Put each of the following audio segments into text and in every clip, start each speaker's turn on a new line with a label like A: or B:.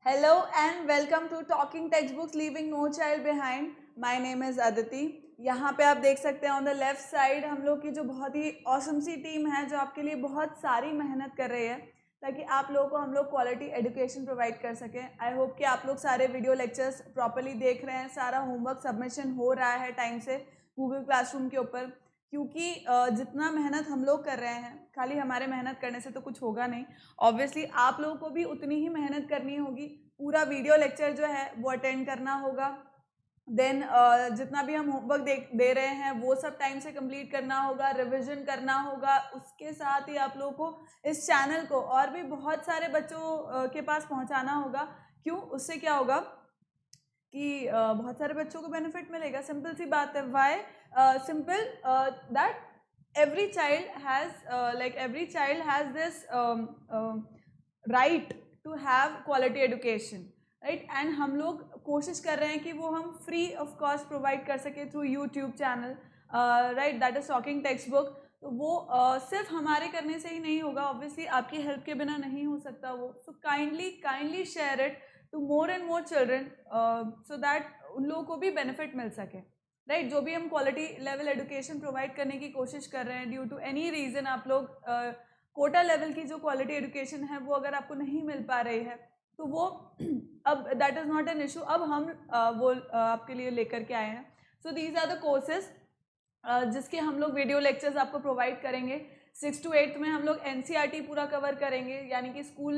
A: Hello and welcome to Talking Textbooks Leaving No Child Behind. My name is Aditi. यहाँ पे आप देख सकते हैं ऑन द लेफ्ट साइड हम लोग की जो बहुत ही ऑसम सी टीम है जो आपके लिए बहुत सारी मेहनत कर रही है ताकि आप लोगों को हम लोग क्वालिटी एजुकेशन प्रोवाइड कर सकें। आई होप कि आप लोग सारे वीडियो लेक्चर्स प्रॉपरली देख रहे हैं, सारा होमवर्क सबमिशन हो रहा है टाइम से गूगल क्लासरूम के ऊपर, क्योंकि जितना मेहनत हम लोग कर रहे हैं खाली हमारे मेहनत करने से तो कुछ होगा नहीं। ऑब्वियसली आप लोगों को भी उतनी ही मेहनत करनी होगी, पूरा वीडियो लेक्चर जो है वो अटेंड करना होगा। देन जितना भी हम होमवर्क दे रहे हैं वो सब टाइम से कंप्लीट करना होगा, रिवीजन करना होगा। उसके साथ ही आप लोगों को इस चैनल को और भी बहुत सारे बच्चों के पास पहुंचाना होगा। क्यों? उससे क्या होगा कि बहुत सारे बच्चों को बेनिफिट मिलेगा। सिंपल सी बात है। Why? Simple that every child has this right to have quality education, right? And हम लोग कोशिश कर रहे हैं कि वो हम फ्री ऑफ कॉस्ट प्रोवाइड कर सके through YouTube channel, right, that is talking text book. तो वो सिर्फ हमारे करने से ही नहीं होगा, ऑब्वियसली आपकी हेल्प के बिना नहीं हो सकता वो। So kindly share it to more and more children so that उन लोगों को भी बेनिफिट मिल सके, राइट? जो भी हम क्वालिटी लेवल एजुकेशन प्रोवाइड करने की कोशिश कर रहे हैं, ड्यू टू एनी रीज़न आप लोग कोटा लेवल की जो क्वालिटी एजुकेशन है वो अगर आपको नहीं मिल पा रही है तो वो अब that is not an issue. अब हम वो आपके लिए लेकर के आए हैं। So these are the courses जिसके हम लोग वीडियो लेक्चर्स आपको प्रोवाइड करेंगे। 6 to 8 में हम लोग NCERT पूरा कवर करेंगे, यानी कि स्कूल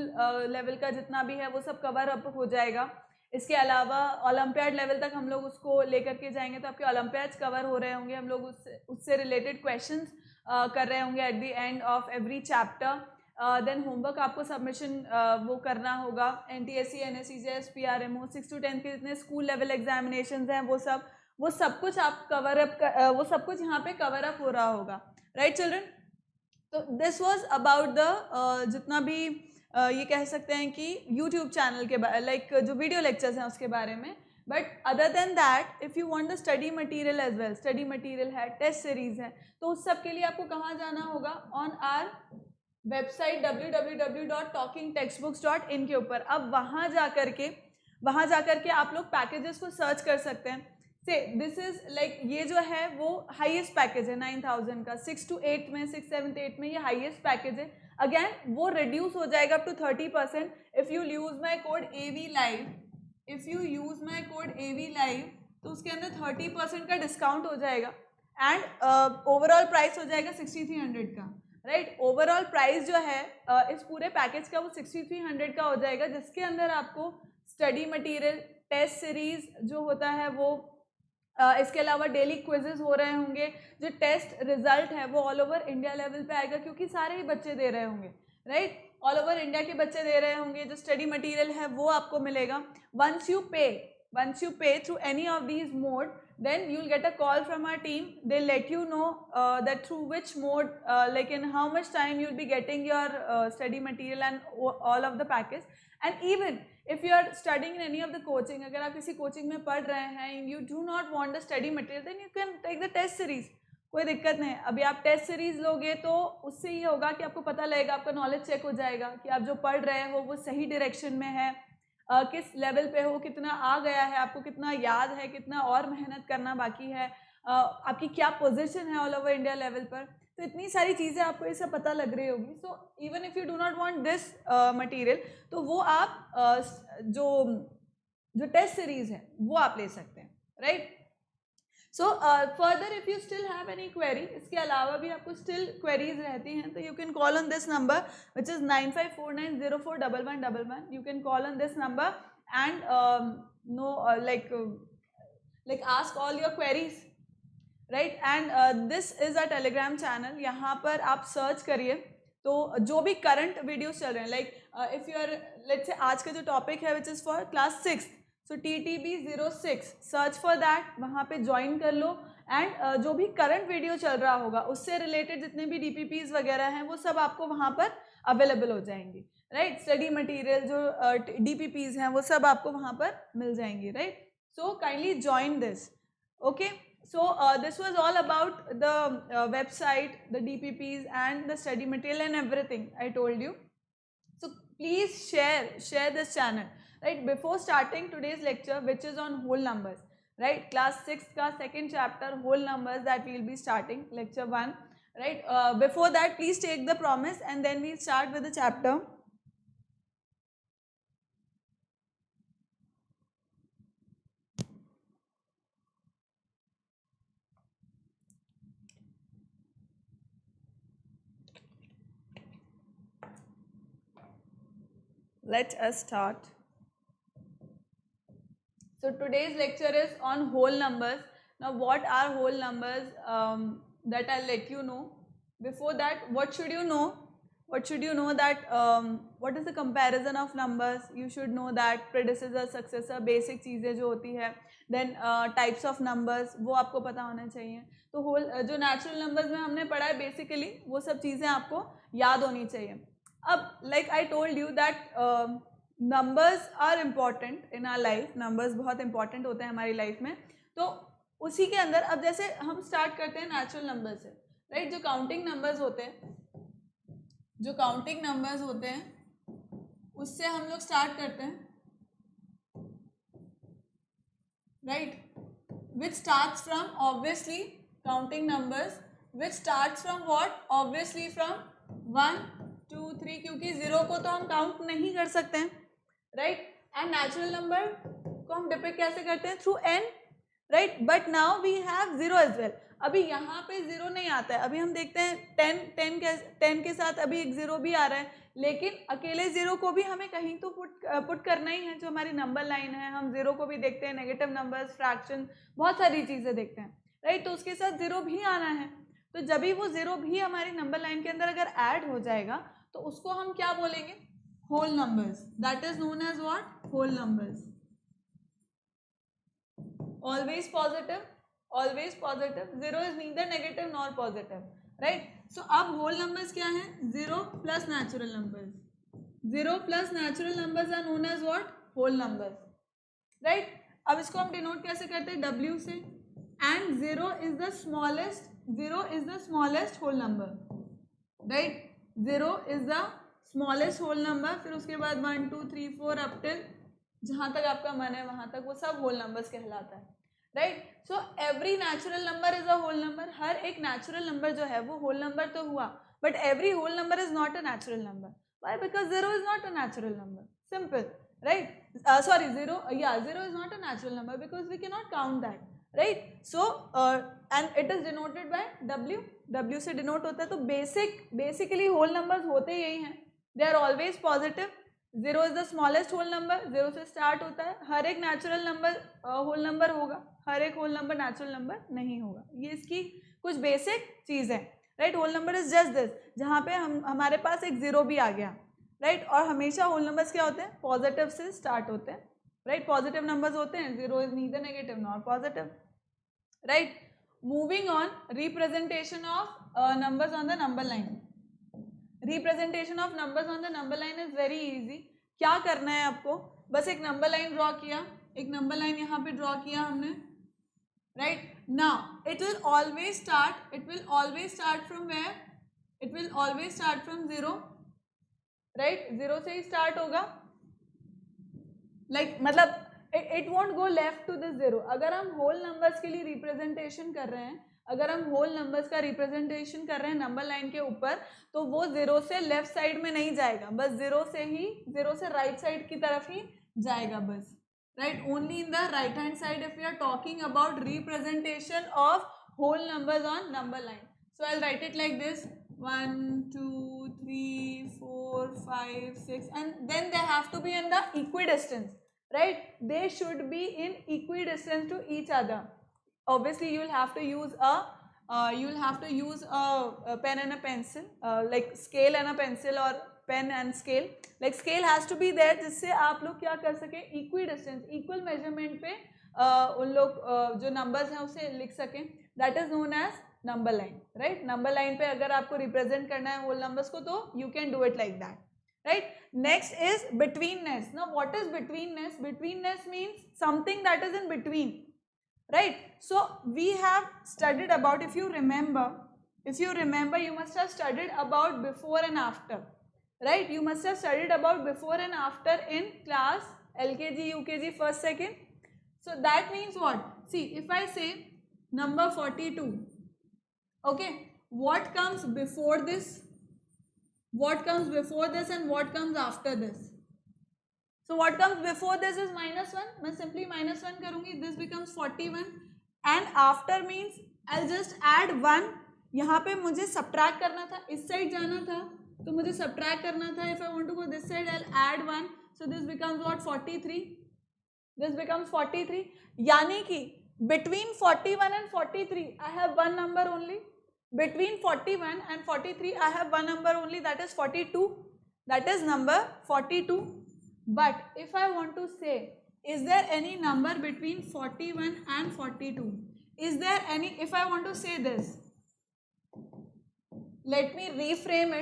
A: लेवल का जितना भी है वो सब कवर अप हो जाएगा। इसके अलावा ओलंपियाड लेवल तक हम लोग उसको लेकर के जाएंगे, तो आपके ओलंपियाड्स कवर हो रहे होंगे। हम लोग उससे रिलेटेड क्वेश्चंस कर रहे होंगे at the end of every chapter. Then homework आपको सबमिशन वो करना होगा। NTSC, NSCJS, PRMO 6 to 10 के जितने स्कूल लेवल एग्जामिनेशंस हैं वो सब कुछ आप कवर अप वो सब कुछ यहाँ पे कवर अप हो रहा होगा, राइट चिल्ड्रन? तो दिस वाज अबाउट द जितना भी ये कह सकते हैं कि यूट्यूब चैनल के लाइक जो वीडियो लेक्चर्स हैं उसके बारे में। But other than that if you want the study material as well, study material है, टेस्ट सीरीज है, तो उस सब के लिए आपको कहाँ जाना होगा? ऑन आर वेबसाइट www.talkingtextbooks.in के ऊपर। अब वहाँ जा करके आप लोग पैकेजेस को सर्च कर सकते हैं। से दिस इज लाइक ये जो है वो हाईएस्ट पैकेज है 9000 का। 6 to 8 में, 6, 7, 8 में ये हाईएस्ट पैकेज है। अगेन वो रिड्यूस हो जाएगा up to 30% if you use my code AV live. If you use my code AV live तो उसके अंदर 30% का डिस्काउंट हो जाएगा एंड ओवरऑल प्राइस हो जाएगा 6300 का, राइट? ओवरऑल प्राइस जो है इस पूरे पैकेज का वो 6300 का हो जाएगा, जिसके अंदर आपको स्टडी मटेरियल, टेस्ट सीरीज जो होता है वो, इसके अलावा डेली क्विजेज हो रहे होंगे। जो टेस्ट रिजल्ट है वो ऑल ओवर इंडिया लेवल पे आएगा, क्योंकि सारे ही बच्चे दे रहे होंगे, राइट? ऑल ओवर इंडिया के बच्चे दे रहे होंगे। जो स्टडी मटेरियल है वो आपको मिलेगा। वंस यू पे through any of these mode, then you'll get a call from our team. They'll let you know that through which mode, like in how much time you'll be getting your study material and all of the package. And even if you are studying in any of the coaching, अगर आप किसी coaching में पढ़ रहे हैं, you do not want the study material, then you can take the test series. कोई दिक्कत नहीं। अभी आप टेस्ट सीरीज लोगे तो उससे ये होगा कि आपको पता लगेगा, आपका नॉलेज चेक हो जाएगा कि आप जो पढ़ रहे हो वो सही डायरेक्शन में है, किस लेवल पे हो, कितना आ गया है, आपको कितना याद है, कितना और मेहनत करना बाकी है, आपकी क्या पोजीशन है ऑल ओवर इंडिया लेवल पर। तो इतनी सारी चीज़ें आपको ये सब पता लग रही होगी। So even if you do not want this material, तो वो आप जो टेस्ट सीरीज है वो आप ले सकते हैं, right? So further if you still have any query, इसके अलावा भी आपको स्टिल क्वेरीज रहती हैं, तो you can call on this number which is 9549041111। You can call on this number and know like ask all your queries, right? And this is a telegram channel. यहाँ पर आप सर्च करिए तो जो भी करंट वीडियोस चल रहे हैं, like if you are let's say आज का जो टॉपिक है which is for class 6, so TTB06, search for that, वहाँ पे ज्वाइन कर लो। एंड जो भी करंट वीडियो चल रहा होगा उससे रिलेटेड जितने भी DPPs वगैरह हैं वो सब आपको वहाँ पर अवेलेबल हो जाएंगी, राइट? स्टडी मटेरियल जो DPPs हैं वो सब आपको वहाँ पर मिल जाएंगी, right? So kindly join this. Okay, so this was all about the website, the DPPs and the study material and everything I told you. So please share this channel, right? Before starting today's lecture, which is on whole numbers, right? Class 6 ka second chapter, whole numbers, that we will be starting lecture 1, right? Before that, please take the promise and then we'll start with the chapter. Let us start. So today's lecture is on whole numbers. Now what are whole numbers? That I'll let you know. Before that, what should you know? What should you know that what is the comparison of numbers? You should know that predecessor, successor, basic चीज़ें जो होती है. Then types of numbers, वो आपको पता होना चाहिए. तो whole जो natural numbers में हमने पढ़ा है basically वो सब चीज़ें आपको याद होनी चाहिए. अब like I told you that numbers are important in our life. Numbers बहुत इंपॉर्टेंट होते हैं हमारी लाइफ में. तो उसी के अंदर अब जैसे हम स्टार्ट करते हैं नेचुरल नंबर से, राइट? जो काउंटिंग नंबर्स होते हैं उससे हम लोग स्टार्ट करते हैं, right? Which starts from obviously counting numbers which starts from what? Obviously from 1 2 3, क्योंकि 0 को तो हम काउंट नहीं कर सकते हैं, राइट? एंड नेचुरल नंबर को हम डिपिक्ट कैसे करते हैं? Through n, right? But now we have 0 as well. अभी यहाँ पे 0 नहीं आता है. अभी हम देखते हैं 10 के साथ अभी एक 0 भी आ रहा है, लेकिन अकेले 0 को भी हमें कहीं तो पुट करना ही है. जो हमारी नंबर लाइन है, हम 0 को भी देखते हैं, नेगेटिव नंबर्स, फ्रैक्शन, बहुत सारी चीज़ें देखते हैं, राइट? तो उसके साथ 0 भी आना है. तो जब भी वो 0 भी हमारी नंबर लाइन के अंदर अगर ऐड हो जाएगा तो उसको हम क्या बोलेंगे? whole numbers. That is known as what? Whole numbers. Always positive, always positive. 0 is neither negative nor positive, right? So अब whole numbers क्या हैं? 0 plus natural numbers. 0 plus natural numbers are known as what? Whole numbers, right? अब इसको हम denote कैसे करते हैं? W से. And 0 is the smallest whole number, right? 0 is the smallest whole number. फिर उसके बाद 1 2 3 4 अप टिल जहाँ तक आपका मन है वहाँ तक, वो सब होल नंबर्स कहलाता है, right? So every natural number is a whole number. हर एक नेचुरल नंबर जो है वो होल नंबर तो हुआ, but every whole number is not a natural number. Why? Because 0 is not a natural number. Simple, right? Sorry, 0 is not a natural number because we can not count that, right? So and it is denoted by W से denote होता है. तो basically whole numbers होते यही हैं. They are always positive. 0 is the smallest whole number. 0 से start होता है. हर एक नेचुरल नंबर होल नंबर होगा, हर एक होल नंबर नेचुरल नंबर नहीं होगा. ये इसकी कुछ बेसिक चीज़ है, right? Whole number is just this, जहाँ पे हमारे पास एक 0 भी आ गया, राइट? और हमेशा होल नंबर्स क्या होते हैं? पॉजिटिव से स्टार्ट होते हैं, राइट? पॉजिटिव नंबर्स होते हैं. 0 is neither negative nor positive, right? Moving on, representation of numbers on the number line. Representation of numbers on the number line is very easy. क्या करना है आपको? बस एक नंबर लाइन ड्रॉ किया, एक नंबर लाइन यहाँ पे ड्रॉ किया हमने, right? Now it will always start from where? It will always start from 0, right? 0 से ही स्टार्ट होगा, लाइक मतलब it won't go left to this 0. अगर हम होल नंबर्स के लिए रिप्रेजेंटेशन कर रहे हैं, अगर हम होल नंबर्स का रिप्रेजेंटेशन कर रहे हैं नंबर लाइन के ऊपर, तो वो 0 से लेफ्ट साइड में नहीं जाएगा, बस 0 से राइट साइड की तरफ ही जाएगा बस, right? Only in the right hand side if you are talking about representation of whole numbers on number line. So I will write it like this: 1 2 3 4 5 6, and then they have to be in the equidistance, right? They should be in equidistance to each other. Obviously you will have to use a pen and a pencil, like scale and a pencil or pen and scale. Like scale has to be there, जिससे आप लोग क्या कर सके? Equi distance, equal measurement पे उन लोग जो नंबर्स हैं उसे लिख सकें. That is known as number line, right? Number line पे अगर आपको रिप्रेजेंट करना है होल नंबर्स को, तो you can do it like that, right? Next is betweenness. Now what is betweenness? Betweenness means something that is in between, right? So we have studied about, if you remember you must have studied about before and after, right? You must have studied about before and after in class LKG, UKG, first, second. So that means what? See, if I say number 42, okay, what comes before this? What comes before this and what comes after this? So what comes before this is -1. मैं simply -1 करूँगी. This becomes 41. And after means I'll just add 1. यहाँ पे मुझे subtract करना था, इस side जाना था, तो मुझे subtract करना था. If I want to go this side, I'll add 1. So this becomes what? 43. This becomes 43. यानी कि between 41 and 43, I have one number only. Between 41 and 43, I have one number only, that is 42. That is number 42. But if I want to say, is there any number between 41 and 42? Is there any, if I want to say this, let me reframe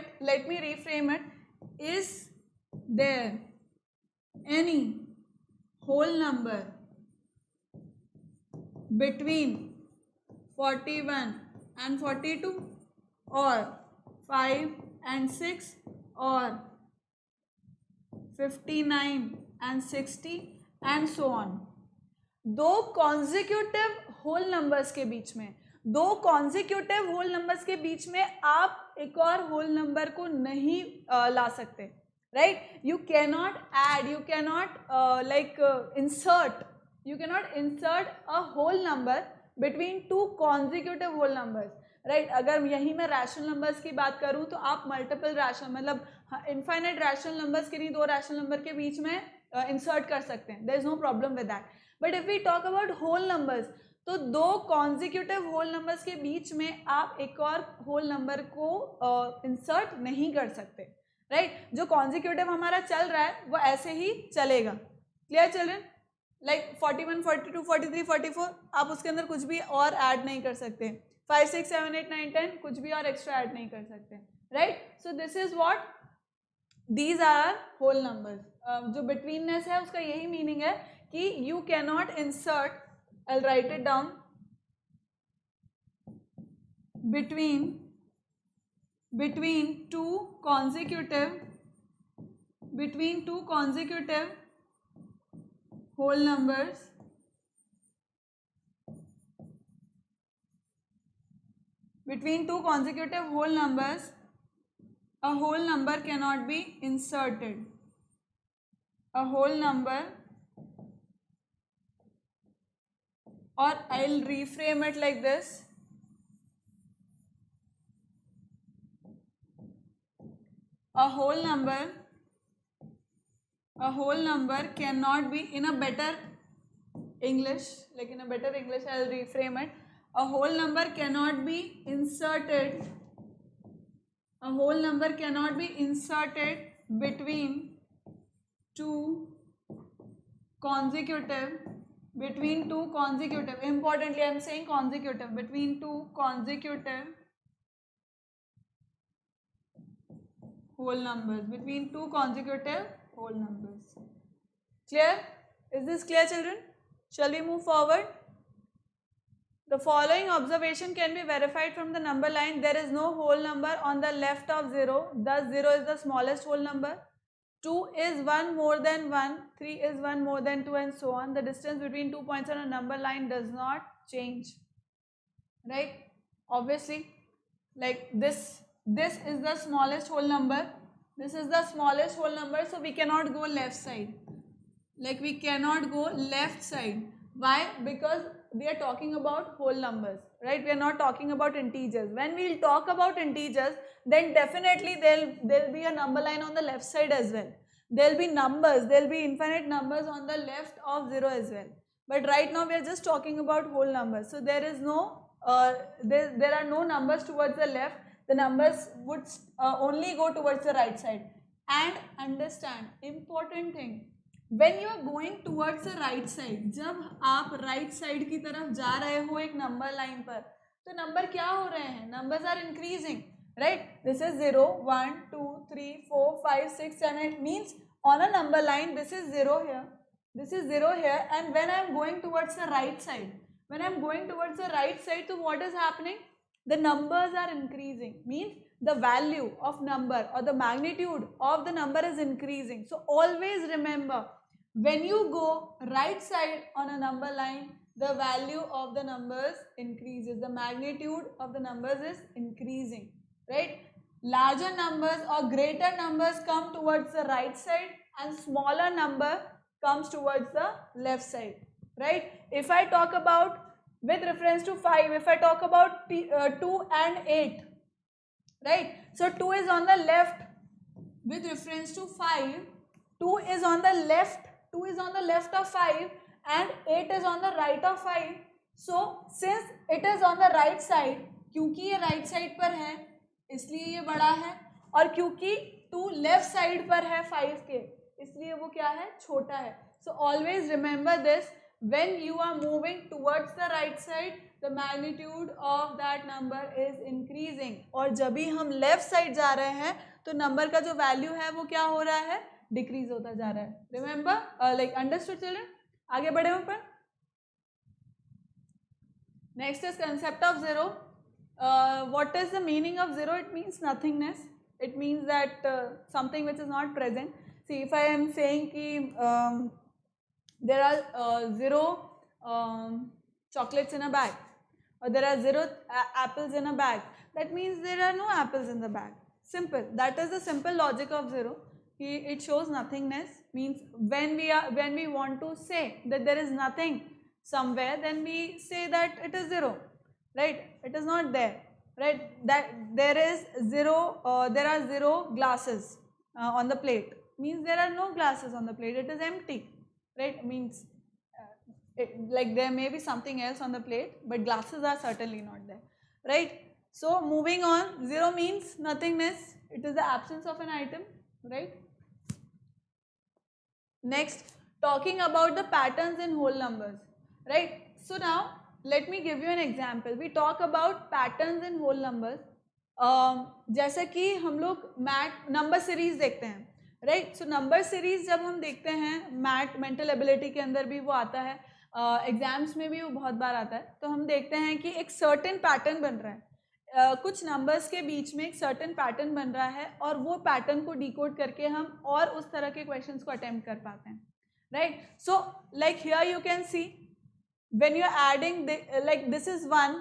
A: it. Is there any whole number between 41 and 42, or 5 and 6, or 59 and 60 and so on? दो consecutive whole numbers के बीच में, दो consecutive whole numbers के बीच में आप एक और whole number को नहीं ला सकते, right? You cannot add, you cannot insert, you cannot insert a whole number between two consecutive whole numbers, right? अगर यही मैं rational numbers की बात करूँ तो आप multiple rational, मतलब infinite rational numbers के नहीं, दो rational number के बीच में insert कर सकते हैं. There is no problem with that. But if we talk about whole numbers, तो दो consecutive whole numbers के बीच में आप एक और whole number को insert नहीं कर सकते, right? जो consecutive हमारा चल रहा है वो ऐसे ही चलेगा. Clear children? Like 41, 42, 43, 44, आप उसके अंदर कुछ भी और ऐड नहीं कर सकते. 5, 6, 7, 8, 9, 10 कुछ भी और एक्स्ट्रा ऐड नहीं कर सकते, right? So this is what these are whole numbers. जो betweenness है उसका यही meaning है कि you cannot insert, I'll write it down, between two consecutive whole numbers, between two consecutive whole numbers, a whole number cannot be inserted. A whole number, or I'll reframe it like this. A whole number cannot be, in a better English, like in a better English, I'll reframe it. A whole number cannot be inserted. A whole number cannot be inserted between two consecutive. Importantly, I am saying consecutive. Between two consecutive whole numbers. Clear? Is this clear, children? Shall we move forward? The following observation can be verified from the number line. There is no whole number on the left of 0. Thus, 0 is the smallest whole number. 2 is 1 more than 1. 3 is 1 more than 2, and so on. The distance between 2 points on a number line does not change. Right? Obviously, like this is the smallest whole number. This is the smallest whole number, so we cannot go left side. Like we cannot go left side. Why? Because we are talking about whole numbers, right? We are not talking about integers. When we will talk about integers, then definitely there'll be a number line on the left side as well. There'll be numbers, there'll be infinite numbers on the left of 0 as well. But right now we are just talking about whole numbers. So there is no, there are no numbers towards the left. The numbers would only go towards the right side. And understand, important thing, when you are going towards the right side, जब आप right side की तरफ जा रहे हो एक number line पर, तो number क्या हो रहे हैं? Numbers are increasing, right? This is 0, 1, 2, 3, 4, 5, 6, 7, 8 means on a number line this is 0 here, this is 0 here, and when I am going towards the right side, so what is happening? The numbers are increasing, means the value of number or the magnitude of the number is increasing. So always remember, when you go right side on a number line, the value of the numbers increases, the magnitude of the numbers is increasing, right? Larger numbers or greater numbers come towards the right side and smaller number comes towards the left side, right? If I talk about with reference to 5, if I talk about 2 and 8, right? So 2 is on the left with reference to 5, 2 is on the left, 2 is on the left of 5 and 8 is on the right of 5. So since it is on the right side, क्योंकि ये right side पर है इसलिए ये बड़ा है, और क्योंकि 2 left side पर है 5 के इसलिए वो क्या है, छोटा है. So always remember this, when you are moving towards the right side, the magnitude of that number is increasing. और जब भी हम left side जा रहे हैं तो number का जो value है वो क्या हो रहा है, decrease होता जा रहा है. Remember, like understood children? आगे बढ़े ऊपर. Next is concept of zero. What is the meaning of zero? It means nothingness. It means that something which is not present. See, if I am saying ki there are 0 chocolates in a bag, or there are 0 apples in a bag, that means there are no apples in the bag. Simple. That is the simple logic of zero. It shows nothingness. Means when we want to say that there is nothing somewhere, then we say that it is zero, right? It is not there, right? That there is 0. There are 0 glasses on the plate. Means there are no glasses on the plate. It is empty, right? Means like there may be something else on the plate, but glasses are certainly not there, right? So moving on, 0 means nothingness. It is the absence of an item, right? Next, talking about the patterns in whole numbers, right? So now let me give you an example. We talk about patterns in whole numbers. जैसे कि हम लोग math number series देखते हैं, right? So number series जब हम देखते हैं, मैथ मेंटल एबिलिटी के अंदर भी वो आता है, एग्जाम्स में भी वो बहुत बार आता है. तो हम देखते हैं कि एक सर्टेन पैटर्न बन रहा है, कुछ नंबर्स के बीच में एक सर्टेन पैटर्न बन रहा है और वो पैटर्न को डिकोड करके हम और उस तरह के क्वेश्चंस को अटेम्प्ट कर पाते हैं, right? So like here you can see when you are adding like this is 1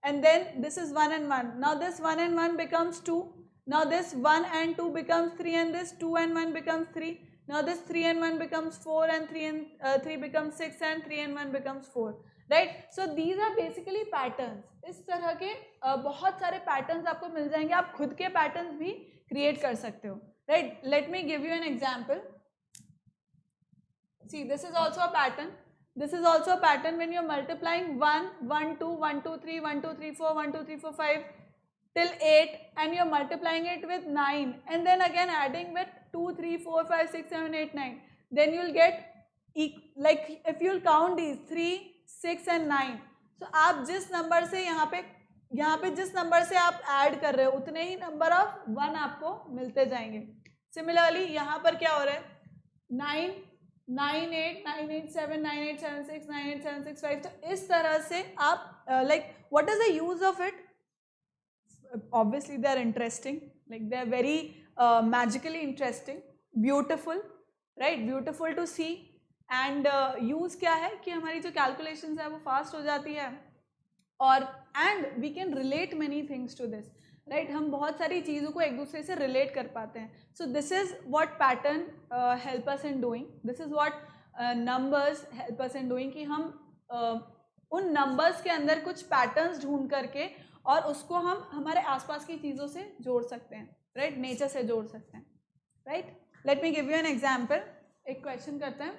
A: and then this is 1 and 1. Now this 1 and 1 becomes 2. Now this 1 and 2 becomes 3 and this 2 and 1 becomes 3. Now this 3 and 1 becomes 4 and 3 becomes 6 and 3 and 1 becomes 4. Right? So these are basically patterns. इस तरह के बहुत सारे patterns आपको मिल जाएंगे. आप खुद के patterns भी create कर सकते हो. Right? Let me give you an example. See, this is also a pattern. This is also a pattern when you are multiplying 1, 1, 2, 1, 2, 3, 1, 2, 3, 4, 1, 2, 3, 4, 5 till 8 and you are multiplying it with 9 and then again adding with 2, 3, 4, 5, 6, 7, 8, 9. Then you will get, like if you will count these 3, 6 and 9. So आप जिस number से यहाँ पे जिस number से आप add कर रहे हो उतने ही नंबर ऑफ 1 आपको मिलते जाएंगे. सिमिलरली यहाँ पर क्या हो रहा है, 9, 9, 8, 9, 8, 7, 9, 8, 7, 6, 9, 8, 7, 6, 5. तो इस तरह से आप like what is the use of it? Obviously they are interesting, like they are very magically interesting, beautiful, right? Beautiful to see. And use क्या है कि हमारी जो calculations है वो fast हो जाती है और and we can relate many things to this. Right, हम बहुत सारी चीज़ों को एक दूसरे से रिलेट कर पाते हैं. So this is what pattern help us in doing, this is what numbers help us in doing, कि हम उन नंबर्स के अंदर कुछ पैटर्न्स ढूंढ करके और उसको हम हमारे आसपास की चीज़ों से जोड़ सकते हैं, राइट, नेचर से जोड़ सकते हैं, right. Let me give you an example. एक क्वेश्चन करते हैं.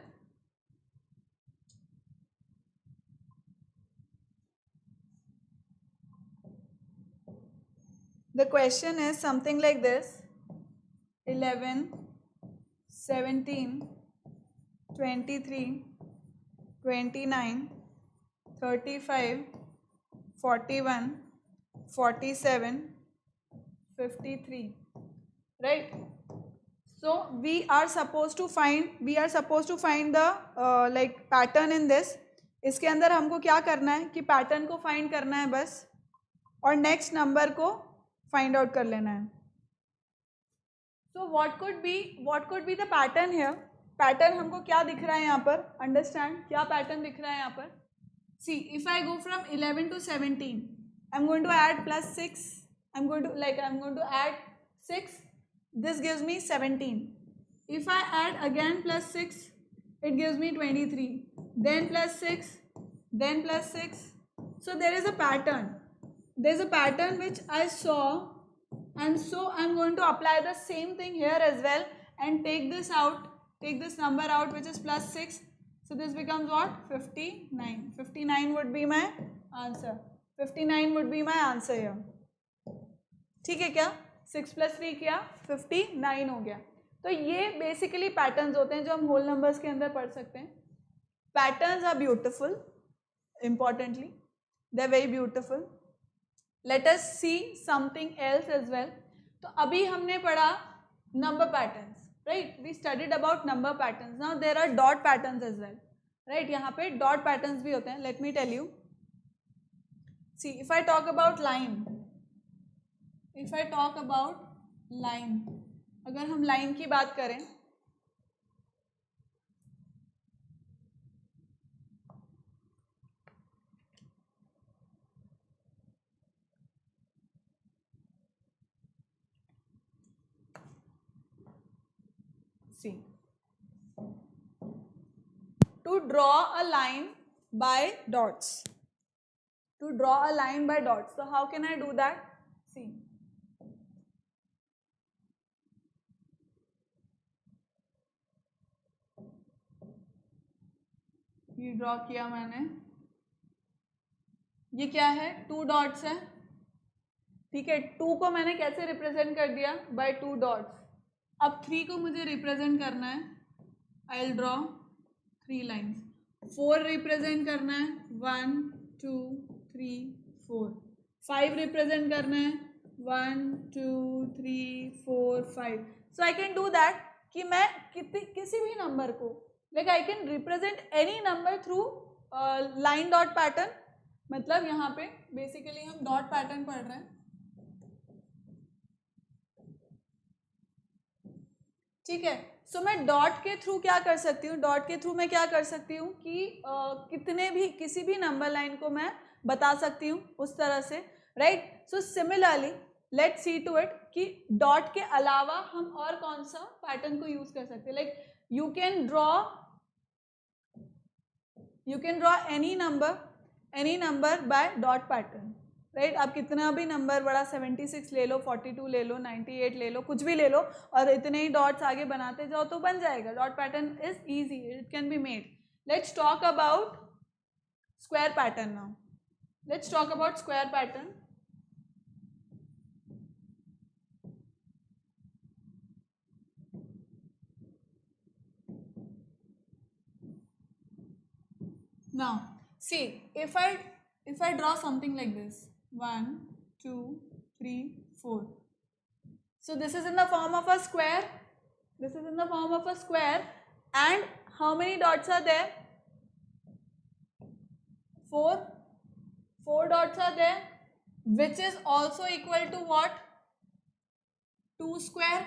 A: The question is something like this: 11, 17, 23, 29, 35, 41, 47, 53. Right? So we are supposed to find the like pattern in this. इसके अंदर हमको क्या करना है कि पैटर्न को फाइंड करना है बस, और नेक्स्ट नंबर को फाइंड आउट कर लेना है. So what could be the pattern here. Pattern हमको क्या दिख रहा है यहाँ पर, अंडरस्टैंड क्या पैटर्न दिख रहा है यहाँ पर. See if I go from 11 to 17, I am going to add +6, I'm going to add 6, this gives me 17. If I add again +6, it gives me 23, then +6, then +6. So there is a pattern. There's a pattern which I saw, and so I'm going to apply the same thing here as well and take this out, take this number out, which is +6. So this becomes what? 59. 59 would be my answer. 59 would be my answer here. ठीक है क्या, 6 + 3 किया 59 हो गया. तो ये basically patterns होते हैं जो हम होल नंबर्स के अंदर पढ़ सकते हैं. Patterns are beautiful, importantly they are very beautiful. Let us see something else as well. तो अभी हमने पढ़ा number patterns, right. We studied about number patterns. Now there are dot patterns as well, right. यहाँ पे dot patterns भी होते हैं. Let me tell you. See if I talk about line, if I talk about line, अगर हम line की बात करें, see to draw a line by dots, to draw a line by dots. so how can I do that? see, ये draw किया मैंने, ये क्या है, 2 डॉट्स है, ठीक है. 2 को मैंने कैसे रिप्रेजेंट कर दिया, बाय 2 डॉट्स. अब 3 को मुझे रिप्रेजेंट करना है, I will draw 3 lines. 4 represent करना है, 1 2 3 4. 5 रिप्रेजेंट करना है, 1 2 3 4 5. सो आई कैन डू दैट कि मैं किसी भी नंबर को, like I can represent any number through line dot pattern. मतलब यहाँ पे बेसिकली हम डॉट पैटर्न पढ़ रहे हैं, ठीक है. सो मैं डॉट के थ्रू क्या कर सकती हूँ, डॉट के थ्रू मैं क्या कर सकती हूँ कि कितने भी किसी भी नंबर लाइन को मैं बता सकती हूँ उस तरह से, राइट. So similarly let's see to it कि डॉट के अलावा हम और कौन सा पैटर्न को यूज कर सकते हैं. Like you can draw any number by dot pattern, right. आप कितना भी नंबर बड़ा 76 ले लो, 42 ले लो, 98 ले लो, कुछ भी ले लो, और इतने ही डॉट्स आगे बनाते जाओ तो बन जाएगा. Dot pattern is easy, it can be made. Let's talk about square pattern now. Let's talk about square pattern. Now see, if I draw something like this, 1 2 3 4. So this is in the form of a square. This is in the form of a square. And how many dots are there? 4. 4 dots are there, which is also equal to what? 2 square.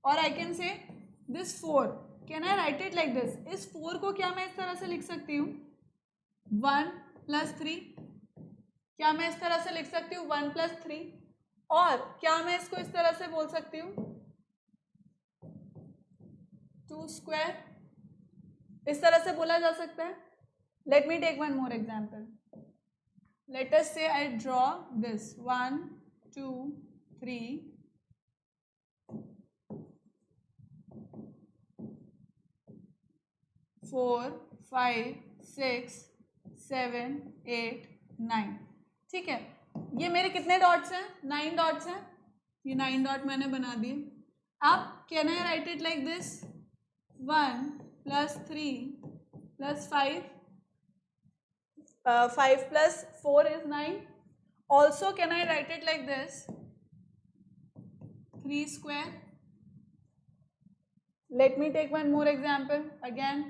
A: Or I can say this 4. Can I write it like this? इस 4 को क्या मैं इस तरह से लिख सकती हूँ, 1 + 3. क्या मैं इस तरह से लिख सकती हूँ 1 + 3? और क्या मैं इसको इस तरह से बोल सकती हूँ 2 square? इस तरह से बोला जा सकता है. Let me take one more example. Let us say I draw this 1 2 3 4 5 6 7 8 9. ठीक है, ये मेरे कितने डॉट्स हैं, 9 डॉट्स हैं. ये 9 डॉट मैंने बना दिए. अब can I write it like this, 1 + 3 + 5, 5 + 4 is 9. Also can I write it like this, 3 square. Let me take one more example again.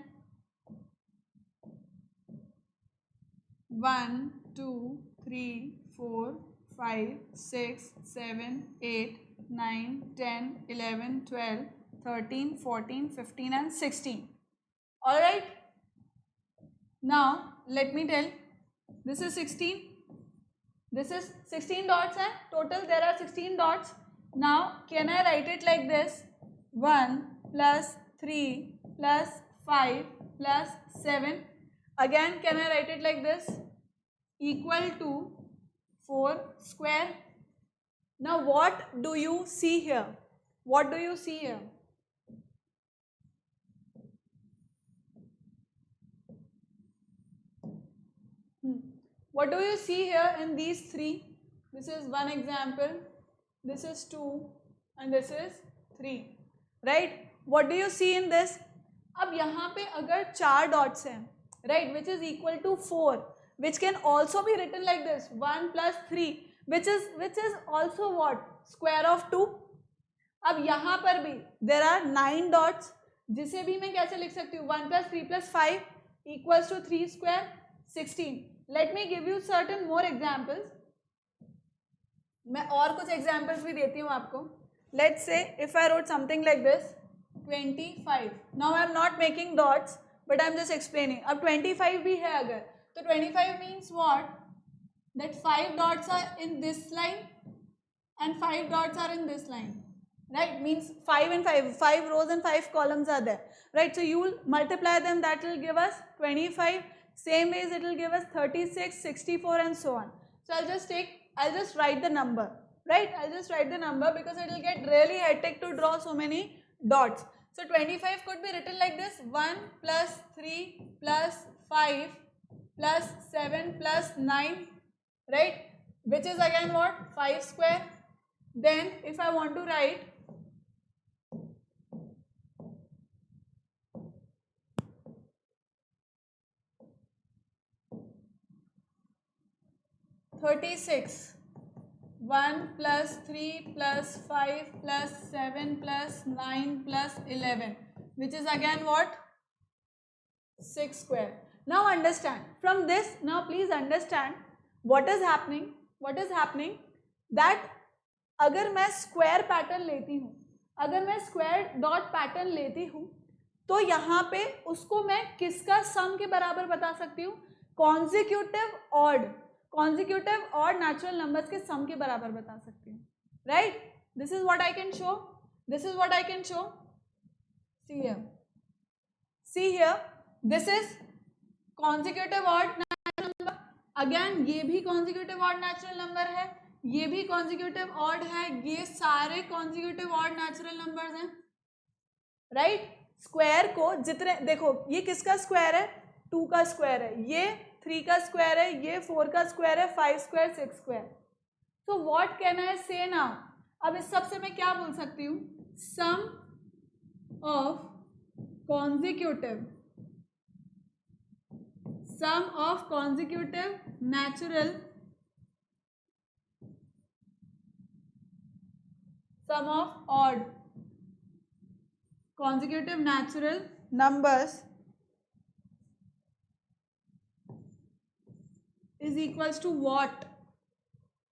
A: 1 2 3 4 5 6 7 8 9 10 11 12 13 14 15 and 16. All right, now let me tell, this is 16, this is 16 dots hai total, there are 16 dots. Now can I write it like this, 1 plus 3 plus 5 plus 7, again can I write it like this, equal to 4 square. Now what do you see here, what do you see here? What do you see here in these three? This is one example, this is 2 and this is 3, right? What do you see in this? अब यहाँ पे अगर 4 dots हैं, right, which is equal to 4, which can also be written like this, 1 plus 3, which is also what, square of 2. अब यहाँ पर भी there are 9 dots, जिसे भी मैं कैसे लिख सकती हूँ, 1 plus 3 plus 5 equals to 3 square 16. Let me give you certain more examples. मैं और कुछ examples भी देती हूँ आपको. Let's say if I wrote something like this, 25. Now I am not making dots, but I am just explaining. अब 25 भी है अगर, तो 25 means what? That 5 dots are in this line and 5 dots are in this line. Right? Means 5 and 5. 5 rows and 5 columns are there. Right? So you will multiply them. That will give us 25. Same ways it will give us 36, 64 and so on. So I'll just write the number, right? I'll just write the number because it will get really hectic to draw so many dots. So 25 could be written like this, 1 plus 3 plus 5 plus 7 plus 9, right? Which is again what? 5 square. Then if I want to write 36, 1 plus 3 plus 5 plus 7 plus 9 plus 11, which is again what? 6 square. Now understand, from this, now please understand what is happening. What is happening that अगर मैं square pattern लेती हूँ, अगर मैं square dot pattern लेती हूँ, तो यहाँ पे उसको मैं किसका सम के बराबर बता सकती हूँ? कॉन्जिक्यूटिव ऑड नेचुरल नंबर्स के सम के बराबर बता सकती हूँ, right? This is what I can show, this is what I can show. See here, this is consecutive odd natural number. Again ये भी कॉन्जिक्यूटिव ऑड नेचुरल नंबर है, ये भी कॉन्जिक्यूटिव ऑड है, ये सारे कॉन्जिक्यूटिव ऑड नेचुरल नंबर्स हैं, right? Square को जितने, देखो ये किसका स्क्वायर है? 2 का स्क्वायर है, ये 3 का स्क्वायर है, ये 4 का स्क्वायर है, 5 square, 6 square. So what can I से नाउ? अब इस सब से मैं क्या बोल सकती हूँ? Sum of consecutive natural, sum of odd consecutive natural numbers is equals to what?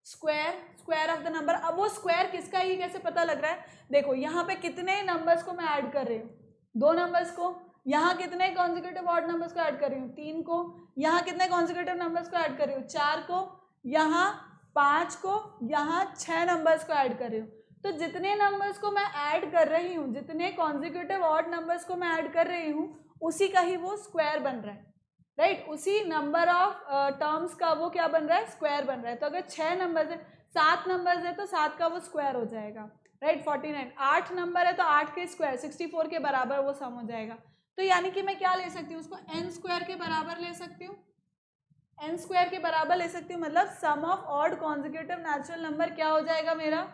A: Square of the number. अब वो स्क्वायर किसका, ये कैसे पता लग रहा है? देखो यहाँ पे कितने नंबर्स को मैं ऐड कर रही हूँ? 2 नंबर्स को. यहाँ कितने कॉन्जिक्यूटिव ऑड नंबर्स को ऐड कर रही हूँ? 3 को. यहाँ कितने कॉन्जिक्यूटिव नंबर्स को ऐड कर रही हूँ? 4 को. यहाँ 5 को. यहाँ 6 नंबर्स को ऐड कर रही हूँ. तो जितने नंबर्स को मैं ऐड कर रही हूँ, जितने कॉन्जिक्यूटिव ऑड नंबर्स को मैं ऐड कर रही हूँ, उसी का ही वो स्क्वायर बन रहा है, राइट? उसी नंबर ऑफ टर्म्स का वो क्या बन रहा है? स्क्वायर बन रहा है. तो अगर 6 नंबर्स है, 7 नंबर्स है, तो 7 का वो स्क्वायर हो जाएगा, राइट? 49. 8 नंबर है तो 8 के स्क्वायर 64 के बराबर वो सम हो जाएगा. तो यानी कि मैं क्या ले सकती हूँ? उसको n स्क्वायर के बराबर ले सकती हूँ, n स्क्वायर के बराबर ले सकती हूँ. मतलब sum of odd consecutive natural number क्या हो जाएगा मेरा?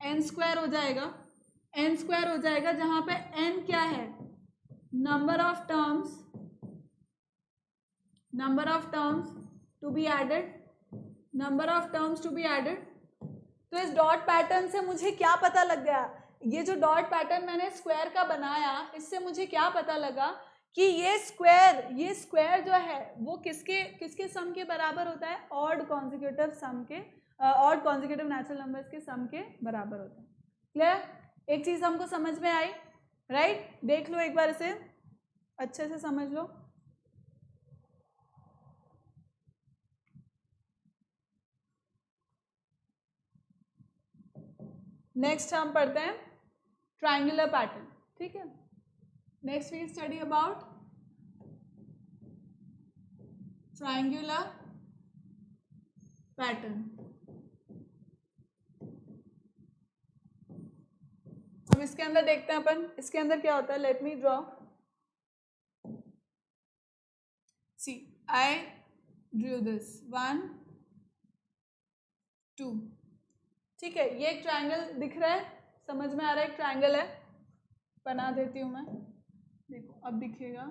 A: n स्क्वायर हो जाएगा. n स्क्वायर हो जाएगा जहाँ पे n क्या है? Number of terms to be added, तो इस डॉट पैटर्न से मुझे क्या पता लग गया? ये जो डॉट पैटर्न मैंने स्क्वायर का बनाया, इससे मुझे क्या पता लगा कि ये स्क्वायर जो है वो किसके सम के बराबर होता है? ऑड कॉन्जिक्यूटिव सम के और कॉन्जिक्यूटिव नेचुरल नंबर्स के सम के बराबर होता है। क्लियर? एक चीज़ हमको समझ में आई, राइट? देख लो एक बार इसे अच्छे से समझ लो। नेक्स्ट हम पढ़ते हैं ट्रायंगुलर पैटर्न, ठीक है? Next we study about triangular pattern. अब इसके अंदर देखते हैं अपन, इसके अंदर क्या होता है। Let me draw, see I drew this 1 2, ठीक है? ये एक ट्रायंगल दिख रहा है, समझ में आ रहा है एक ट्रायंगल है। बना देती हूँ मैं, देखो अब दिखेगा,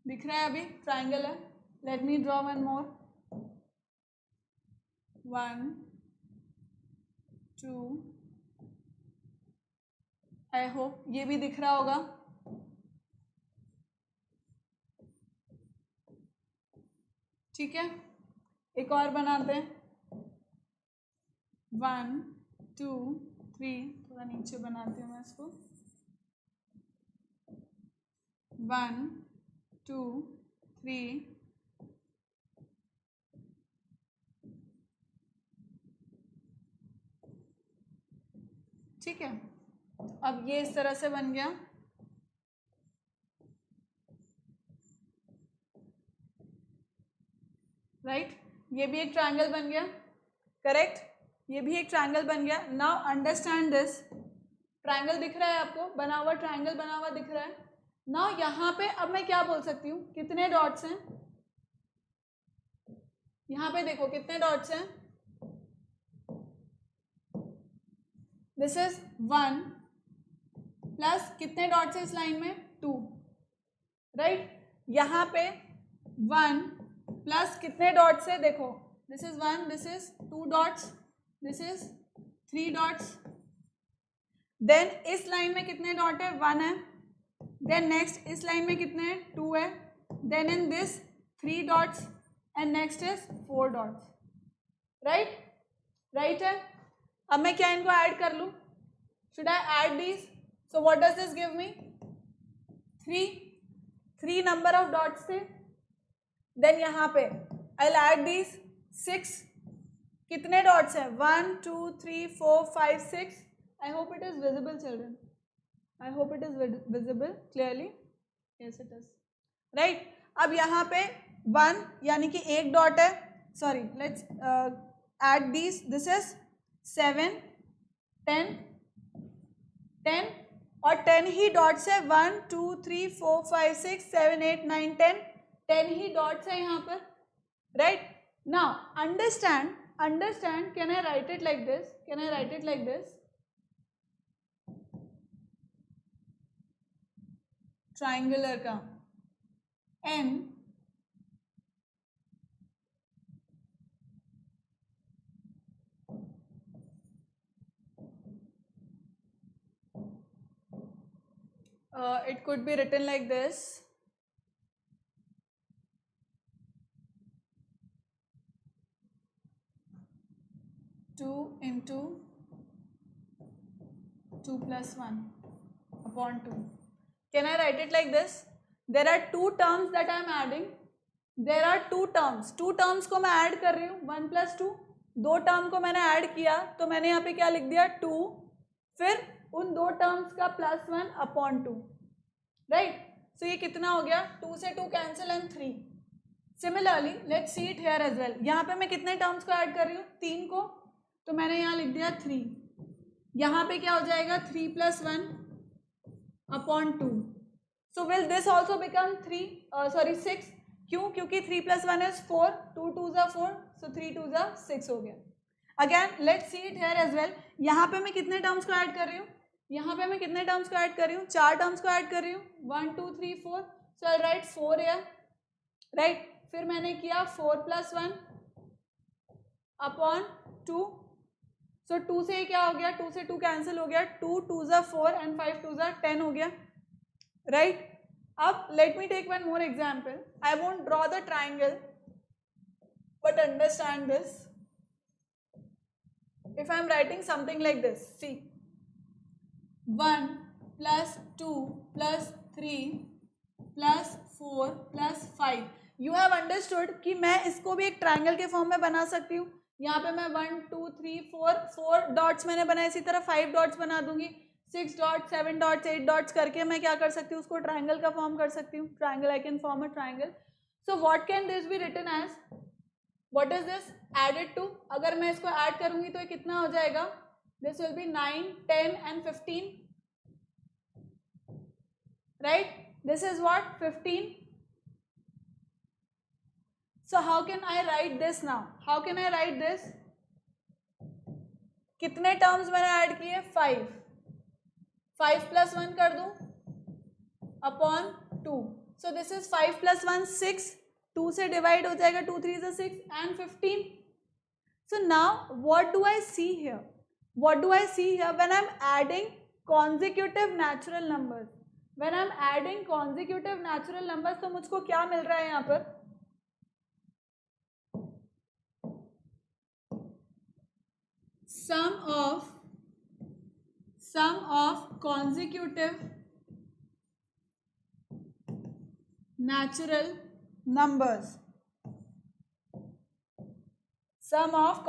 A: दिख रहा है अभी ट्रायंगल है। Let me draw one more, 1 2, I hope ये भी दिख रहा होगा। ठीक है, एक और बनाते हैं, 1 2 3, थोड़ा नीचे बनाती हूँ मैं इसको, 1 2 3, ठीक है? अब ये इस तरह से बन गया। राइट? ये भी एक ट्रायंगल बन गया, करेक्ट? ये भी एक ट्रायंगल बन गया। नाउ अंडरस्टैंड दिस, ट्रायंगल दिख रहा है आपको, बना हुआ ट्रायंगल बना हुआ दिख रहा है। नाउ यहाँ पे अब मैं क्या बोल सकती हूँ, कितने डॉट्स हैं? यहाँ पे देखो कितने डॉट्स हैं। दिस इज 1 प्लस कितने डॉट्स है इस लाइन में, 2, राइट? यहाँ पे 1 प्लस कितने डॉट्स है, देखो this is 1, this is 2 dots, this is 3 dots. Then इस लाइन में कितने डॉट है, 1 है। देन नेक्स्ट इस लाइन में कितने हैं, 2 है। Then in this 3 dots and next is 4 dots, right? Right है। अब मैं क्या इनको ऐड कर लूँ, should I add these? So what does this give me, 3 number of dots थे। देन यहाँ पे आई विल ऐड दीज 6, कितने डॉट्स हैं, 1 2 3 4 5 6। I hope it is visible children, I hope it is visible clearly, yes it is, right? अब यहाँ पे 1 यानी कि एक डॉट है, sorry let's add these, this is 7 10 10 और 10 ही डॉट्स है, 1 2 3 4 5 6 7 8 9 10 ही डॉट्स है यहाँ पर, right? Now understand, can I write it like this, can I write it like this, triangular का n it could be written like this, two into 2 plus 1 upon 2. Can I write it like this? There are 2 terms that I am adding. There are 2 terms. 2 terms को मैं add कर रही हूँ, 1 plus 2. 2 term को मैंने add किया तो मैंने यहाँ पे क्या लिख दिया, 2, फिर उन 2 टर्म्स का +1 अपॉन 2, राइट? सो ये कितना हो गया, 2 से 2 cancel and 3. Similarly let's see it here as well. यहाँ पे मैं कितने टर्म्स को ऐड कर रही हूँ, 3 को, तो मैंने यहाँ लिख दिया 3. यहाँ पे क्या हो जाएगा, 3 + 1 upon 2. So will this also become 6. क्यों? क्योंकि 3 + 1 इज 4, 2 2 ज़ा 4, सो 3 2 ज़ा 6 हो गया. Again let's see it here as well. यहाँ पे मैं कितने टर्म्स को ऐड कर रही हूँ, यहाँ पे मैं कितने टर्म्स को ऐड कर रही हूँ, 4 टर्म्स को ऐड कर रही हूँ, 1 2 3 4. सो आई राइट 4 हियर, राइट? फिर मैंने किया 4 + 1 अपॉन 2. सो 2 से क्या हो गया, 2 से 2 कैंसिल हो गया, 2 2 ज़ा 4 एंड 5 2 ज़ा 10 हो गया, राइट? अब let me take one more example. I won't draw the triangle, but understand this. If I am writing something like this, see, 1 plus 2 plus 3 plus 4 plus 5, you have understood कि मैं इसको भी एक triangle के form में बना सकती हूँ. यहाँ पे मैं 1 2 3 4 डॉट्स मैंने बनाए, इसी तरह 5 डॉट्स बना दूंगी, 6 डॉट्स 7 डॉट्स 8 डॉट्स करके मैं क्या कर सकती हूँ, उसको ट्रायंगल का फॉर्म कर सकती हूँ. Triangle, I can form a triangle. So what can this be written as, what is this, added to. अगर मैं इसको ऐड करूंगी तो ये कितना हो जाएगा, this will be 9 10 and 15, right. This is what, 15. So how can I write this now? How can I write this? कितने टर्म्स मैंने ऐड किए, 5. 5 plus 1 कर दूं upon 2. So this is 5 plus 1 6. 2 से डिवाइड हो जाएगा, 2 3 is 6 and 15. So now what do I see here? What do I see here when I'm adding consecutive natural numbers? When I'm adding consecutive natural numbers, तो मुझको क्या मिल रहा है यहाँ पर, sum of consecutive natural numbers. Sum of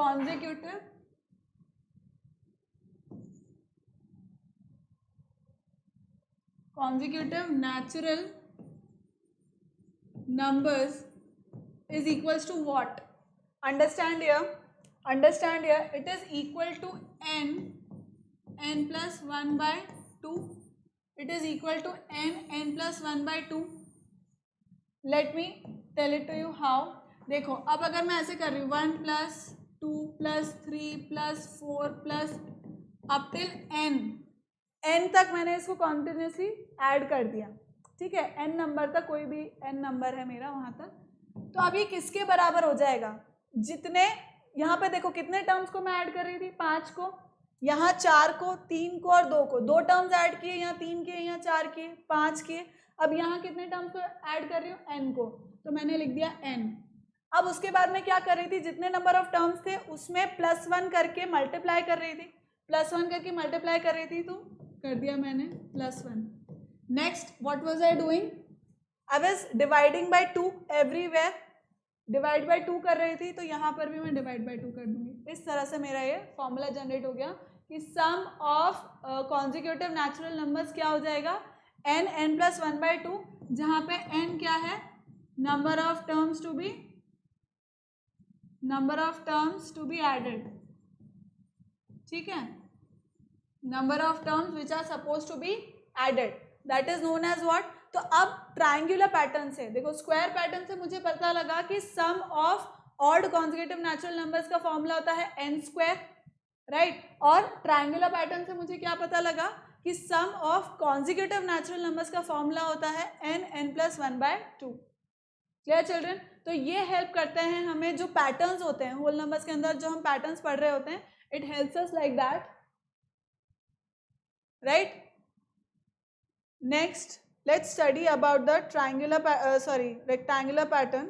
A: consecutive natural numbers is equals to what? Understand here, it is equal to n plus 1 by 2. It is equal to n plus 1 by 2. Let me tell it to you how. देखो, अब अगर मैं ऐसे कर रही हूँ 1 plus 2 plus 3 plus 4 plus up till n तक मैंने इसको कॉन्टिन्यूसली ऐड कर दिया, ठीक है. n नंबर तक, कोई भी n नंबर है मेरा वहाँ तक. तो अब ये किसके बराबर हो जाएगा, जितने यहाँ पे देखो कितने टर्म्स को मैं ऐड कर रही थी, 5 को, यहाँ 4 को, 3 को और 2 को. 2 टर्म्स ऐड किए, यहाँ 3 किए, यहाँ 4 किए, 5 किए. अब यहाँ कितने टर्म्स को ऐड कर रही हूँ, n को, तो मैंने लिख दिया n. अब उसके बाद मैं क्या कर रही थी, जितने नंबर ऑफ टर्म्स थे उसमें +1 करके मल्टीप्लाई कर रही थी, +1 करके मल्टीप्लाई कर रही थी, तो कर दिया मैंने +1. Next what was I doing, I was dividing by 2 everywhere. Divide by 2 कर रही थी, तो यहाँ पर भी मैं डिवाइड बाय 2 कर दूंगी. इस तरह से मेरा ये फॉर्मूला जनरेट हो गया कि sum of consecutive natural numbers क्या हो जाएगा, n plus 1 by 2, जहाँ पे n क्या है, number of terms to be added, ठीक है. Number of terms which are suppose to be added, that is known as what. तो अब ट्रायंगुलर पैटर्न से देखो, स्क्वायर पैटर्न से मुझे पता लगा कि sum of odd consecutive natural numbers का फॉर्मूला होता है n², राइट. और ट्रायंगुलर पैटर्न से मुझे क्या पता लगा कि sum of consecutive natural numbers का फॉर्मूला होता है n plus 1 by 2. Clear children. तो ये हेल्प करते हैं हमें, जो पैटर्न्स होते हैं होल नंबर्स के अंदर, जो हम पैटर्न्स पढ़ रहे होते हैं, it helps us like that, right. Next let's study about the rectangular pattern.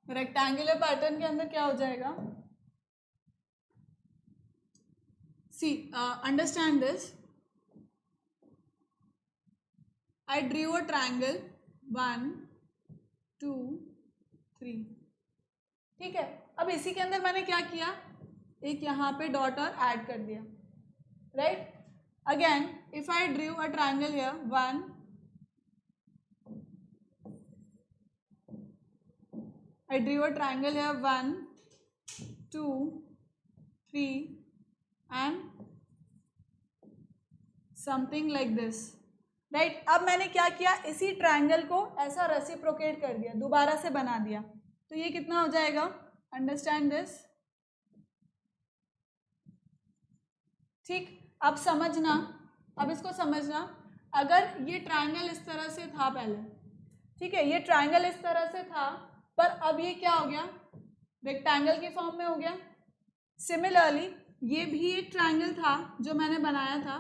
A: Rectangular pattern के अंदर क्या हो जाएगा, see understand this. I drew a triangle 1 2 3, ठीक है. अब इसी के अंदर मैंने क्या किया, एक यहाँ पे डॉट और ऐड कर दिया, right. Again if I drew a triangle here 1, I drew a triangle here 1 2 3 and something like this, right. अब मैंने क्या किया, इसी ट्रायंगल को ऐसा रेसिप्रोकेट कर दिया, दोबारा से बना दिया, तो ये कितना हो जाएगा, अंडरस्टैंड दिस, ठीक. अब समझना अब इसको समझना, अगर ये ट्रायंगल इस तरह से था पहले, ठीक है, ये ट्रायंगल इस तरह से था, पर अब ये क्या हो गया, रेक्टेंगल की फॉर्म में हो गया। सिमिलरली ये भी एक ट्रायंगल था जो मैंने बनाया था,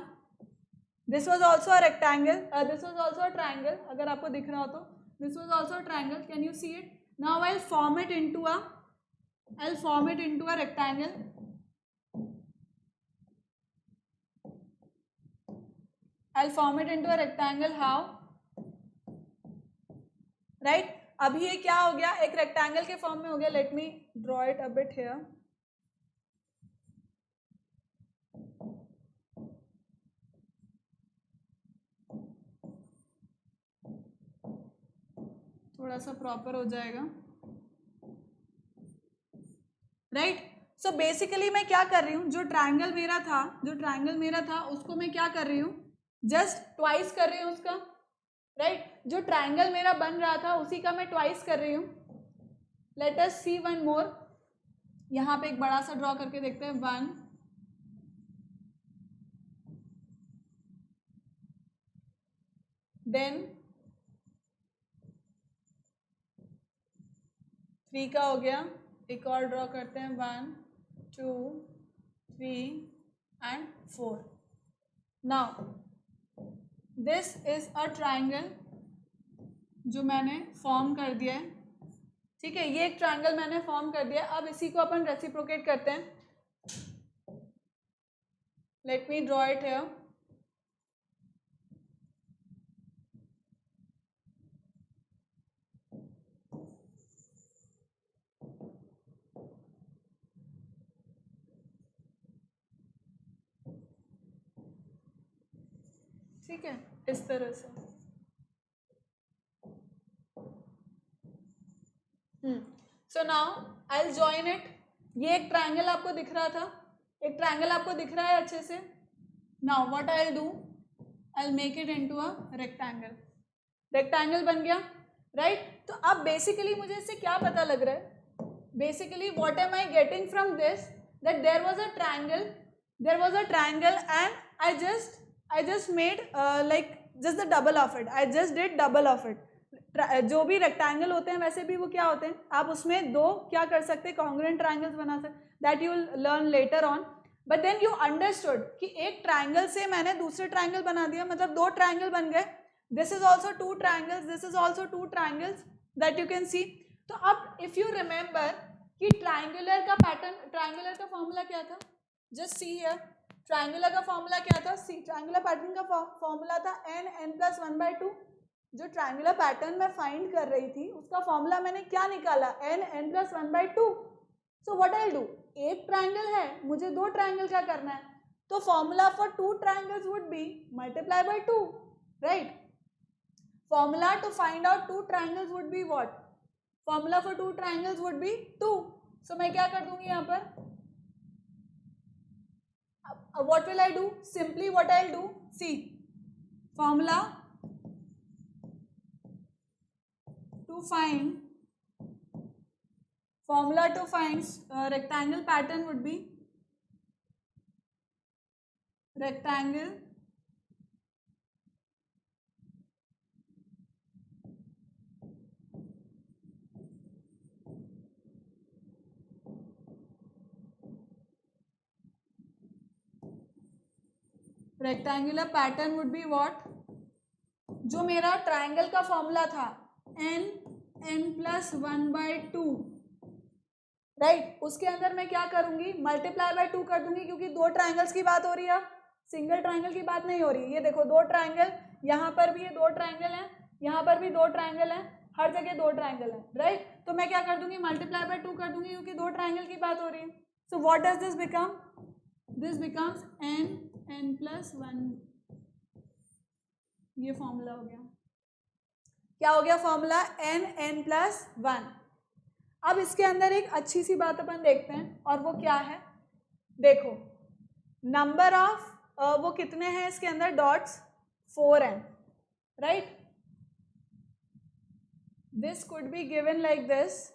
A: this was also a rectangle, this was also a triangle, अगर आपको दिख रहा हो तो this was also a triangle, can you see it? Now I form it into a rectangle. I'll form it into a rectangle. How? Right? अभी ये क्या हो गया, एक रेक्टेंगल के फॉर्म में हो गया. Late me draw it a bit here. थोड़ा सा प्रॉपर हो जाएगा. राइट? सो बेसिकली मैं क्या कर रही हूँ, जो ट्रायंगल मेरा था उसको मैं क्या कर रही हूँ, जस्ट ट्वाइस कर रही हूँ उसका. राइट? जो ट्रायंगल मेरा बन रहा था उसी का मैं ट्वाइस कर रही हूँ. लेट अस सी वन मोर. यहाँ पे एक बड़ा सा ड्रॉ करके देखते हैं. 1, देन 3 का हो गया. एक और ड्रॉ करते हैं. 1, 2, 3 and 4. Now this is a triangle जो मैंने फॉर्म कर दिया है. ठीक है, ये एक ट्रायंगल मैंने फॉर्म कर दिया. अब इसी को अपन रेसिप्रोकेट करते हैं. Let me draw it here. ठीक है, इस तरह से. So now I will join it. ये एक ट्रायंगल आपको दिख रहा था, एक ट्रायंगल आपको दिख रहा है अच्छे से. Now what I will do, I will make it into a rectangle. Rectangle बन गया. राइट? तो अब बेसिकली मुझे इससे क्या पता लग रहा है, basically what am I getting from this, that there was a triangle and I just made like just the double of it. I just did double of it. जो भी रेक्टेंगल होते हैं वैसे भी वो क्या होते हैं, आप उसमें दो क्या कर सकते हैं, कॉन्ग्रुएंट ट्रायंगल्स बना सकते. That you will learn later on. But then you understood कि एक ट्रायंगल से मैंने दूसरे ट्रायंगल बना दिया, मतलब दो ट्रायंगल बन गए. This is also two triangles, this is also two triangles, that you can see. तो अब इफ यू रिमेंबर कि ट्रायंगुलर का पैटर्न, ट्रायंगुलर का फॉर्मूला क्या था, जस्ट सी हियर. ट्रायंगुलर का फॉर्मूला क्या था, सी ट्रायंगुलर पैटर्न का फॉर्मूला था n+1/2. जो ट्रायंगुलर पैटर्न मैं फाइंड कर रही थी उसका फॉर्मूला मैंने क्या निकाला, n+1/2. So what I will do, एक ट्रायंगल है, मुझे दो ट्रायंगल क्या करना है, तो formula for two triangles would be multiply by 2. Right? Formula to find out two triangles would be what, formula for two triangles would be 2. सो मैं क्या कर दूंगी यहाँ पर, what will I do, simply what I'll do, see formula to find rectangle pattern would be rectangle rectangular pattern would be what, जो मेरा triangle का फॉर्मूला था n+1/2. राइट? उसके अंदर मैं क्या करूंगी, मल्टीप्लाई बाय 2 कर दूंगी, क्योंकि दो ट्रायंगल्स की बात हो रही है, सिंगल ट्रायंगल की बात नहीं हो रही. ये देखो दो ट्रायंगल, यहाँ पर भी ये दो ट्रायंगल हैं, यहाँ पर भी दो ट्रायंगल हैं, हर जगह दो ट्रायंगल हैं. राइट? तो मैं क्या कर दूंगी, मल्टीप्लाई बाय 2 कर दूंगी, क्योंकि दो ट्रायंगल की बात हो रही है. सो what does this become, this becomes n+1. ये फॉर्मूला हो गया. क्या हो गया फॉर्मूला, n+1. अब इसके अंदर एक अच्छी सी बात अपन देखते हैं, और वो क्या है, देखो नंबर ऑफ वो कितने हैं इसके अंदर, डॉट्स 4 हैं. Right? This could be given like this,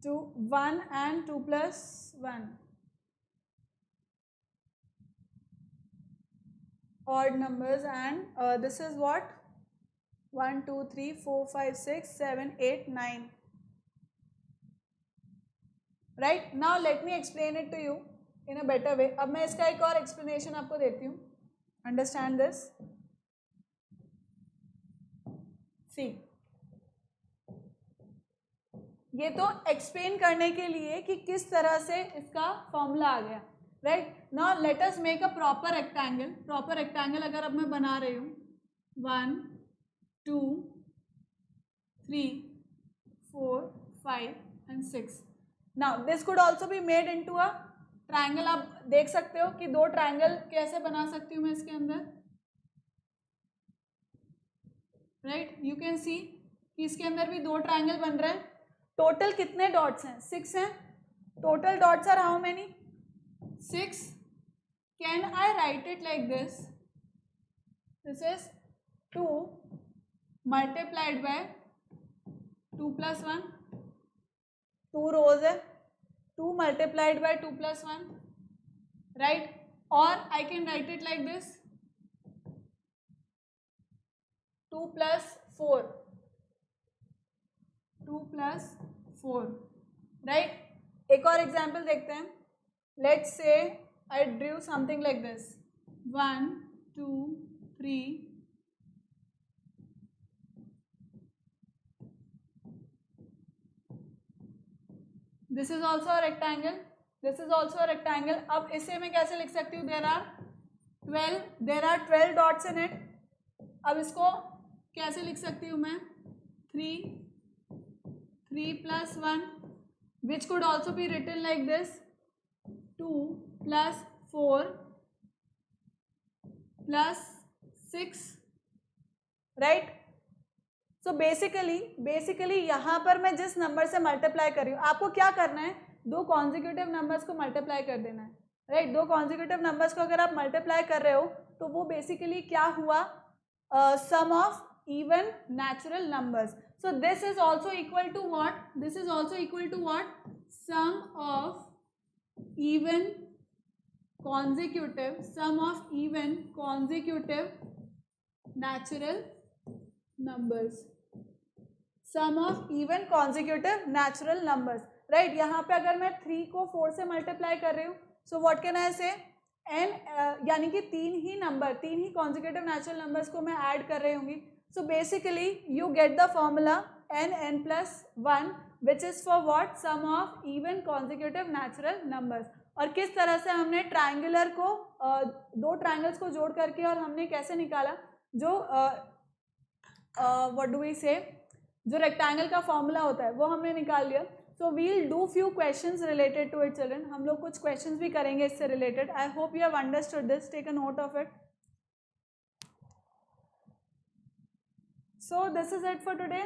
A: 1 and 2+1. odd numbers, and this is what 1 2 3 4 5 6 7 8 9. Right, now let me explain it to you in a better way. अब मैं इसका एक और explanation आपको देती हूँ. Understand this. See, ये तो एक्सप्लेन करने के लिए कि किस तरह से इसका फॉर्मूला आ गया. Right, now let us make a proper rectangle. Proper rectangle अगर अब मैं बना रही हूँ 1 2 3 4 5 and 6. Now this could also be made into a triangle. आप देख सकते हो कि दो ट्राइंगल कैसे बना सकती हूँ मैं इसके अंदर. राइट, यू कैन सी कि इसके अंदर भी दो ट्राइंगल बन रहे हैं. टोटल कितने डॉट्स हैं? 6 हैं. Total dots are how many? 6. Can I write it like this? This is 2 multiplied by 2 plus 1. 2 rows है. 2 multiplied by 2 plus 1. Right? Or I can write it like this. 2 plus 4. 2 plus 4. Right? एक और example देखते हैं. Let's say I drew something like this. 1 2 3. This is also a rectangle. This is also a rectangle. अब इसे मैं कैसे लिख सकती हूँ? There are 12 dots in it. अब इसको कैसे लिख सकती हूँ मैं? 3 plus 1, which could also be written like this. 2 plus 4 plus 6. Right? So basically यहाँ पर मैं जिस नंबर से मल्टीप्लाई कर रही हूँ, आपको क्या करना है? दो कॉन्जिक्यूटिव नंबर्स को मल्टीप्लाई कर देना है. राइट, दो कॉन्जिक्यूटिव नंबर्स को अगर आप मल्टीप्लाई कर रहे हो तो वो बेसिकली क्या हुआ? Sum of even natural numbers. So this is also equal to what? This is also equal to what? Sum of even consecutive natural numbers. Sum of even consecutive natural numbers. Right, यहाँ पे अगर मैं 3 को 4 से multiply कर रही हूँ, so what can I say? n यानी कि तीन ही consecutive natural numbers को मैं ऐड कर रही होंगी. So basically you get the formula n plus 1, which is for what? Sum of even consecutive natural numbers. और किस तरह से हमने ट्राइंगुलर को दो ट्राइंगल्स को जोड़ करके और हमने कैसे निकाला? जो व्हाट डू वी से, जो रेक्टेंगल का फॉर्मूला होता है वो हमने निकाल लिया. So we'll do few questions related to it children. हम लोग कुछ क्वेश्चंस भी करेंगे इससे related. I hope you have understood this. Take a note of it. So this is it for today.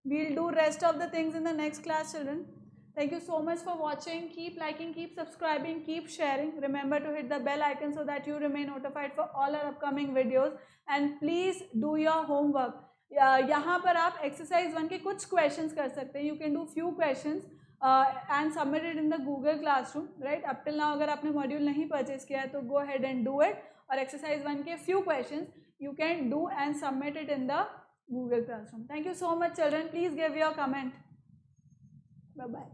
A: We'll do rest of the things in the next class children. Thank you so much for watching. Keep liking, keep subscribing, keep sharing. Remember to hit the bell icon so that you remain notified for all our upcoming videos. And please do your homework. यहाँ पर आप exercise 1 के कुछ questions कर सकते हैं. You can do few questions and submit it in the Google Classroom. Right? Up till now अगर आपने module नहीं purchase किया है तो go ahead and do it. और exercise 1 के few questions you can do and submit it in the Google Classroom. Thank you so much children. Please give your comment. Bye bye.